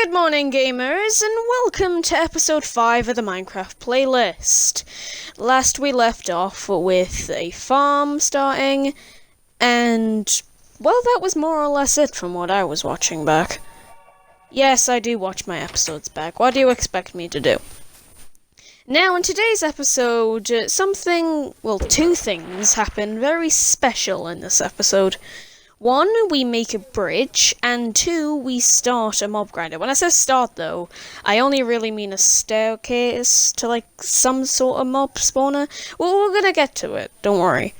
Good morning, gamers, and welcome to episode 5 of the Minecraft playlist. Last we left off with a farm starting, and, well, that was more or less it from what I was watching back. Yes, I do watch my episodes back. What do you expect me to do? Now, in today's episode, two things happen very special in this episode. One, we make a bridge, and two, we start a mob grinder. When I say start, though, I only really mean a staircase to, some sort of mob spawner. Well, we're gonna get to it, don't worry.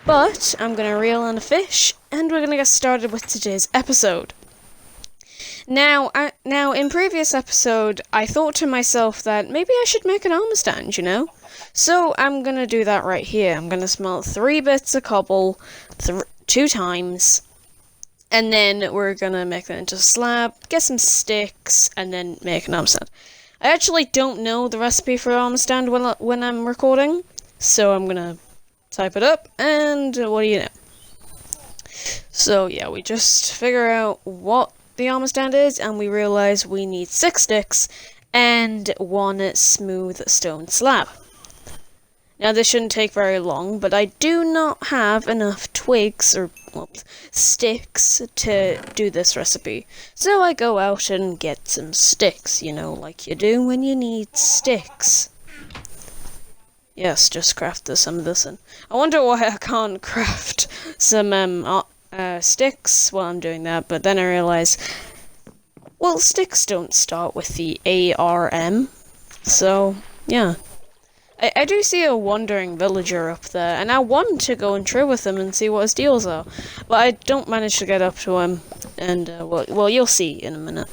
But, I'm gonna reel in a fish, and we're gonna get started with today's episode. Now, in previous episode, I thought to myself that maybe I should make an armor stand, you know? So, I'm gonna do that right here. I'm gonna smelt 3 bits of cobble, 2 times, and then we're gonna make that into a slab, get some sticks, and then make an armor stand. I actually don't know the recipe for armor stand when I'm recording, so I'm gonna type it up, and what do you know? So yeah, we just figure out what the armor stand is, and we realize we need 6 sticks and 1 smooth stone slab. Now, this shouldn't take very long, but I do not have enough twigs or sticks to do this recipe. So I go out and get some sticks, you know, like you do when you need sticks. Yes, just craft some of this in. I wonder why I can't craft some sticks while I'm doing that, but then I realize, well, sticks don't start with the ARM, so, yeah. I do see a wandering villager up there, and I want to go and trade with him and see what his deals are, but I don't manage to get up to him, and, well, you'll see in a minute.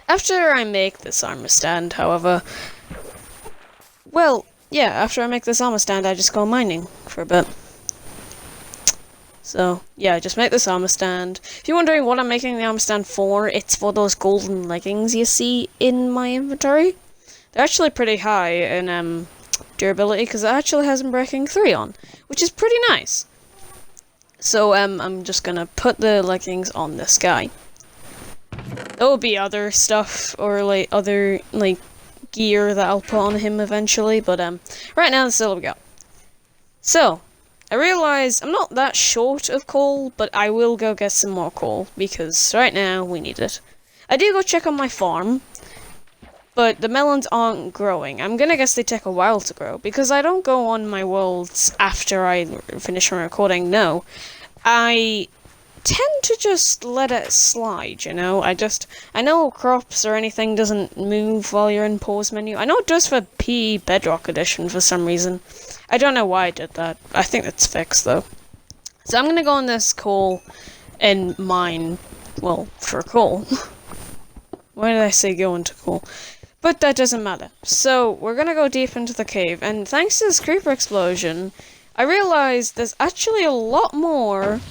After I make this armor stand, however, after I make this armor stand, I just go mining for a bit. So, yeah, I just make this armor stand. If you're wondering what I'm making the armor stand for, it's for those golden leggings you see in my inventory. They're actually pretty high in durability, because it actually has Unbreaking 3 on, which is pretty nice. So I'm just gonna put the leggings on this guy. There will be other stuff, or other gear that I'll put on him eventually, but right now this is all we got. So, I realize I'm not that short of coal, but I will go get some more coal, because right now we need it. I do go check on my farm, but the melons aren't growing. I'm gonna guess they take a while to grow, because I don't go on my worlds after I finish my recording, no. I tend to just let it slide, you know? I know crops or anything doesn't move while you're in pause menu. I know it does for P Bedrock Edition for some reason. I don't know why I did that. I think it's fixed, though. So I'm gonna go on this coal and mine, well, for coal. Why did I say go into coal? But that doesn't matter. So, we're gonna go deep into the cave, and thanks to this creeper explosion, I realized there's actually a lot more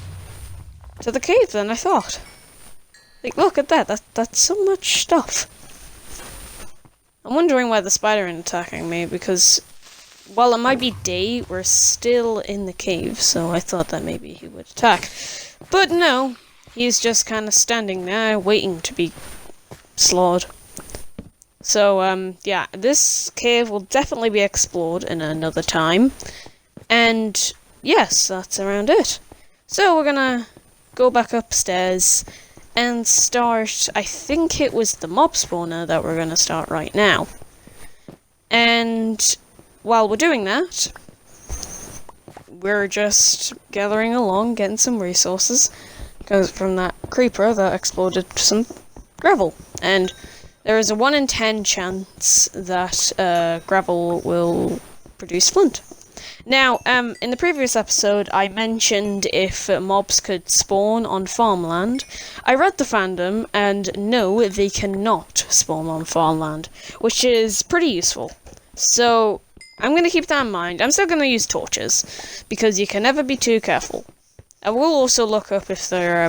to the cave than I thought. Look at that. That's so much stuff. I'm wondering why the spider isn't attacking me, because while it might be day, we're still in the cave, so I thought that maybe he would attack. But no, he's just kind of standing there, waiting to be slaughtered. So, yeah, this cave will definitely be explored in another time. And, yes, that's around it. So, we're gonna go back upstairs and start, I think it was the mob spawner that we're gonna start right now. And while we're doing that, we're just gathering along, getting some resources, because from that creeper that exploded some gravel. And there is a 1 in 10 chance that gravel will produce flint. Now, in the previous episode, I mentioned if mobs could spawn on farmland. I read the fandom, and no, they cannot spawn on farmland, which is pretty useful. So, I'm going to keep that in mind. I'm still going to use torches, because you can never be too careful. I will also look up if they're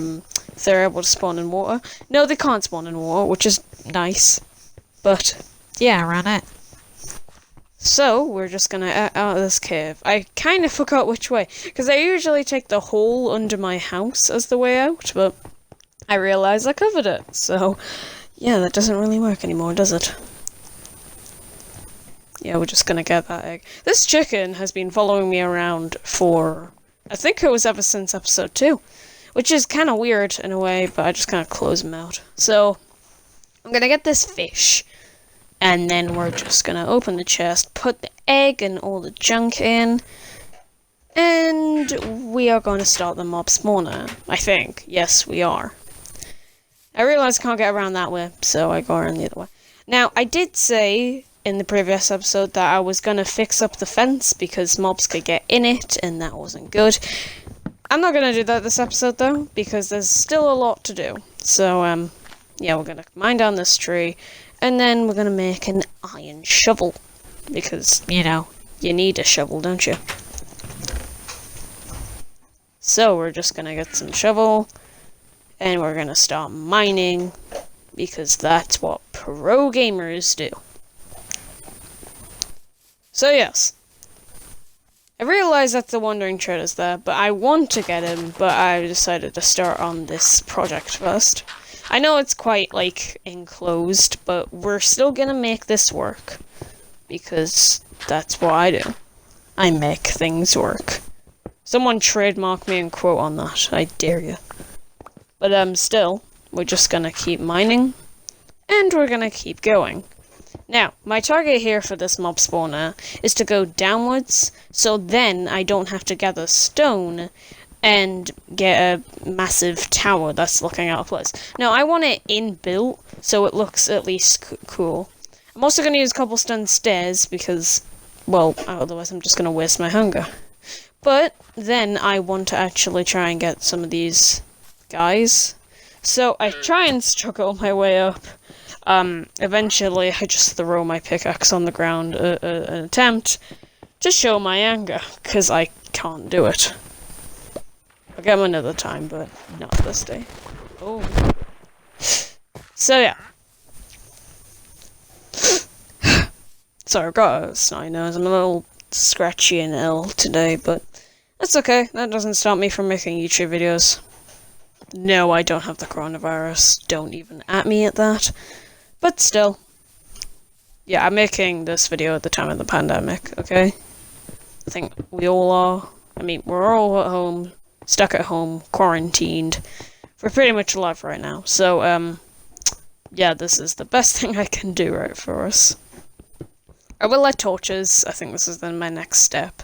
able to spawn in water. No, they can't spawn in water, which is nice. But, yeah, I ran it. So, we're just gonna out of this cave. I kind of forgot which way, because I usually take the hole under my house as the way out, but I realized I covered it, so yeah, that doesn't really work anymore, does it? Yeah, we're just gonna get that egg. This chicken has been following me around for, I think it was ever since episode 2, which is kind of weird in a way, but I just kind of close him out. So, I'm gonna get this fish, and then we're just gonna open the chest, put the egg and all the junk in, and we are going to start the mob spawner, I think. Yes, we are. I realize I can't get around that way, so I go around the other way. Now, I did say in the previous episode that I was going to fix up the fence because mobs could get in it, and that wasn't good. I'm not going to do that this episode, though, because there's still a lot to do. So, yeah, we're going to mine down this tree, and then we're going to make an iron shovel. Because, you know, you need a shovel, don't you? So, we're just going to get some shovel, and we're going to start mining, because that's what pro gamers do. So yes, I realize that the Wandering Tread is there, but I want to get him, but I decided to start on this project first. I know it's quite, like, enclosed, but we're still gonna make this work, because that's what I do. I make things work. Someone trademark me and quote on that, I dare you. But still, we're just gonna keep mining, and we're gonna keep going. Now, my target here for this mob spawner is to go downwards, so then I don't have to gather stone and get a massive tower that's looking out of place. Now, I want it inbuilt, so it looks at least cool. I'm also going to use cobblestone stairs because, well, otherwise I'm just going to waste my hunger. But then I want to actually try and get some of these guys. So I try and struggle my way up. Eventually I just throw my pickaxe on the ground, an attempt to show my anger, because I can't do it. I'll get them another time, but not this day. Oh. So yeah. Sorry, I've got a snotty nose. I'm a little scratchy and ill today, but that's okay. That doesn't stop me from making YouTube videos. No, I don't have the coronavirus. Don't even at me at that. But still. Yeah, I'm making this video at the time of the pandemic, okay? I think we all are. I mean, we're all at home, stuck at home, quarantined. We're pretty much alive right now. So, yeah, this is the best thing I can do right for us. I will add torches. I think this is then my next step.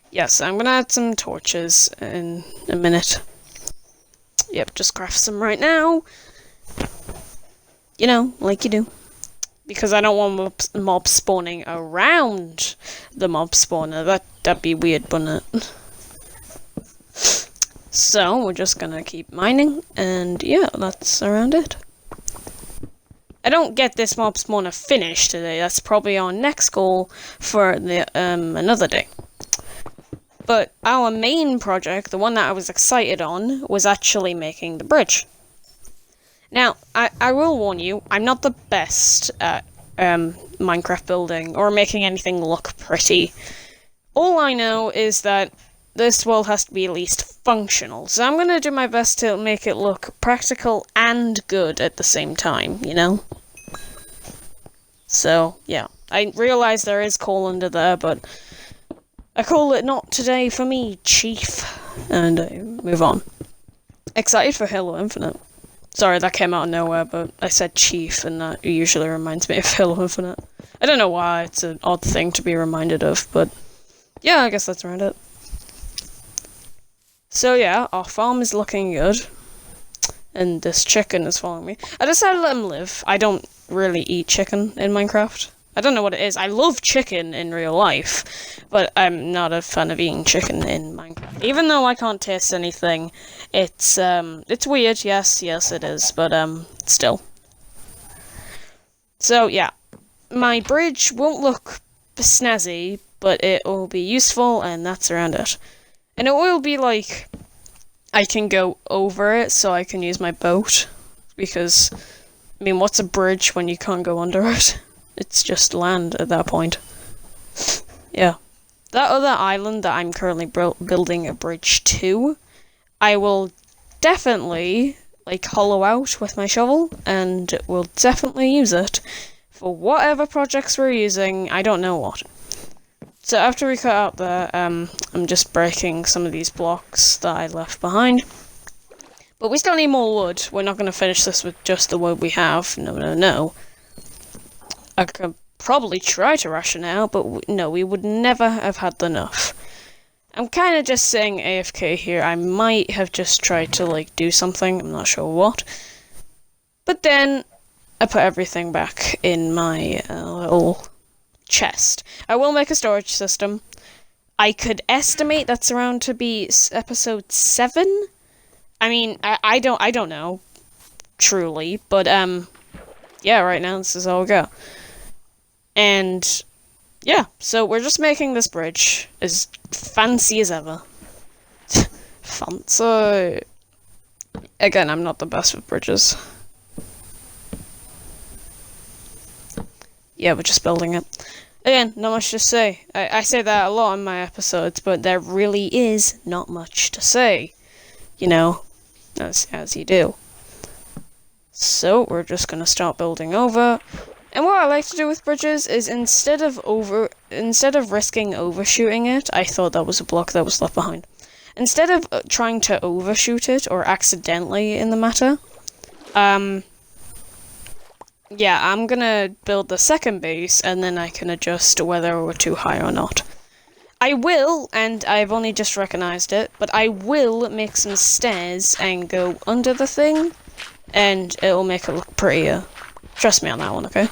Yes, I'm gonna add some torches in a minute. Yep, just craft some right now. You know, like you do. Because I don't want mobs spawning around the mob spawner. That'd be weird, wouldn't it? So, we're just gonna keep mining, and yeah, that's around it. I don't get this mob spawner finished today. That's probably our next goal for the another day. But our main project, the one that I was excited on, was actually making the bridge. Now, I will warn you, I'm not the best at Minecraft building or making anything look pretty. All I know is that this world has to be at least functional, so I'm going to do my best to make it look practical and good at the same time, you know? So, yeah. I realize there is coal under there, but I call it not today for me, Chief. And I move on. Excited for Halo Infinite. Sorry, that came out of nowhere, but I said Chief, and that usually reminds me of Halo Infinite. I don't know why, it's an odd thing to be reminded of, but yeah, I guess that's around it. So yeah, our farm is looking good, and this chicken is following me. I decided to let him live. I don't really eat chicken in Minecraft. I don't know what it is. I love chicken in real life, but I'm not a fan of eating chicken in Minecraft. Even though I can't taste anything, it's weird. Yes, it is, but still. So yeah, my bridge won't look snazzy, but it will be useful, and that's around it. And it will be like I can go over it, so I can use my boat, because I mean, what's a bridge when you can't go under it? It's just land at that point. Yeah. That other island that I'm currently building a bridge to, I will definitely like, hollow out with my shovel, and we'll definitely use it for whatever projects we're using. I don't know what. So after we cut out there, I'm just breaking some of these blocks that I left behind. But we still need more wood. We're not going to finish this with just the wood we have. No. I could probably try to ration out, but no, we would never have had enough. I'm kind of just saying AFK here. I might have just tried to, like, do something. I'm not sure what. But then I put everything back in my little chest. I will make a storage system. I could estimate that's around to be episode 7. I mean, I don't know, truly, but yeah, right now this is all we go. And yeah, so we're just making this bridge as fancy as ever. Fancy. Again, I'm not the best with bridges. Yeah, we're just building it. Again, not much to say. I say that a lot in my episodes, but there really is not much to say. You know, as you do. So, we're just gonna start building over. And what I like to do with bridges is instead of risking overshooting it, I thought that was a block that was left behind. Instead of trying to overshoot it, or accidentally in the matter, yeah, I'm gonna build the second base, and then I can adjust whether we're too high or not. I will, and I've only just recognized it, but I will make some stairs and go under the thing, and it'll make it look prettier. Trust me on that one, okay?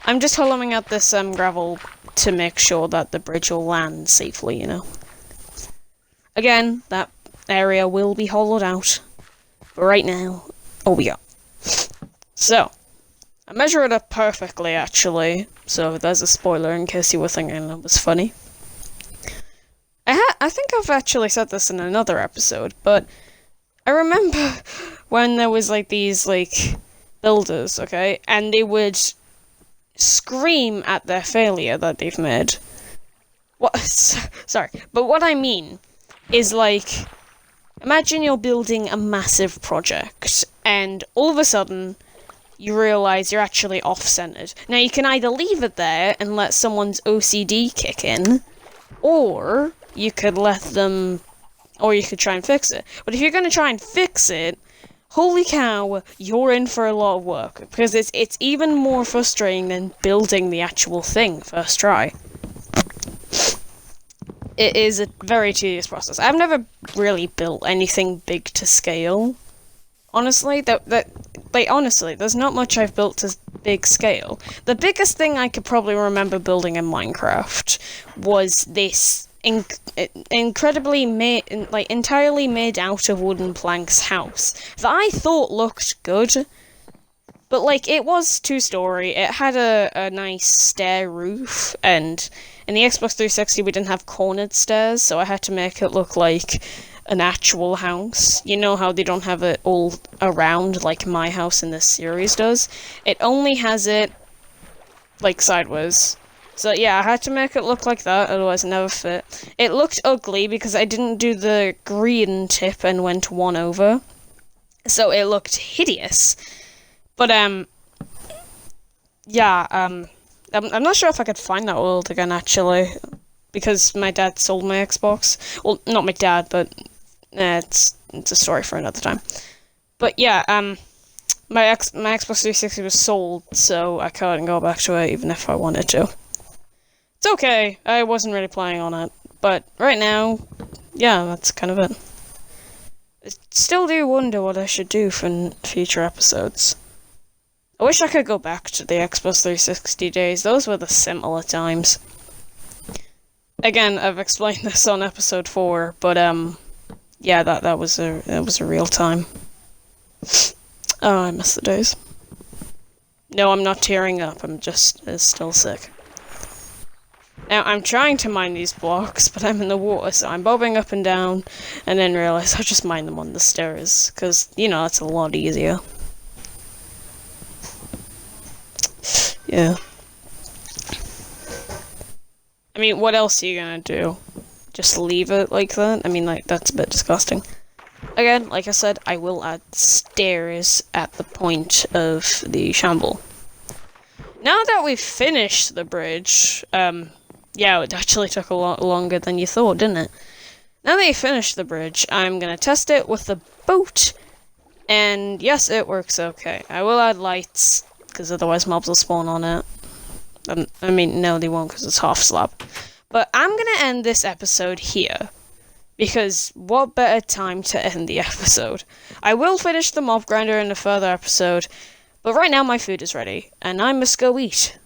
I'm just hollowing out this gravel to make sure that the bridge will land safely, you know. Again, that area will be hollowed out. But right now, oh we go. So, I measure it up perfectly, actually. So there's a spoiler in case you were thinking it was funny. I think I've actually said this in another episode, but I remember when there was like these like builders, okay, and they would scream at their failure that they've made. What? Sorry, but what I mean is like, imagine you're building a massive project, and all of a sudden you realize you're actually off-centered. Now you can either leave it there and let someone's OCD kick in, or you could let them, or you could try and fix it. But if you're going to try and fix it, holy cow, you're in for a lot of work, because it's even more frustrating than building the actual thing first try. It is a very tedious process. I've never really built anything big to scale. Honestly, honestly, there's not much I've built to big scale. The biggest thing I could probably remember building in Minecraft was this incredibly entirely made out of wooden planks house that I thought looked good, but like it was 2-story. It had a nice stair roof, and in the Xbox 360 we didn't have cornered stairs, so I had to make it look like an actual house. You know how they don't have it all around like my house in this series does? It only has it like sideways. So yeah, I had to make it look like that, otherwise it never fit. It looked ugly because I didn't do the green tip and went one over. So it looked hideous. But yeah, I'm not sure if I could find that world again actually, because my dad sold my Xbox. Well, not my dad, but it's a story for another time. But yeah, my Xbox 360 was sold, so I couldn't go back to it even if I wanted to. It's okay, I wasn't really planning on it, but right now, yeah, that's kind of it. I still do wonder what I should do for future episodes. I wish I could go back to the Xbox 360 days. Those were the simpler times. Again, I've explained this on episode 4, but yeah, that was a real time. Oh, I miss the days. No, I'm not tearing up. I'm just still sick. Now, I'm trying to mine these blocks, but I'm in the water, so I'm bobbing up and down, and then realize I'll just mine them on the stairs, because, you know, it's a lot easier. Yeah. I mean, what else are you gonna do? Just leave it like that? I mean, like, that's a bit disgusting. again, like I said, I will add stairs at the point of the shamble. Now that we've finished the bridge, yeah, it actually took a lot longer than you thought, didn't it? Now that you finished the bridge, I'm gonna test it with the boat, and yes, it works okay. I will add lights, because otherwise mobs will spawn on it. I mean, no, they won't, because it's half slab. But I'm gonna end this episode here, because what better time to end the episode? I will finish the mob grinder in a further episode, but right now my food is ready, and I must go eat.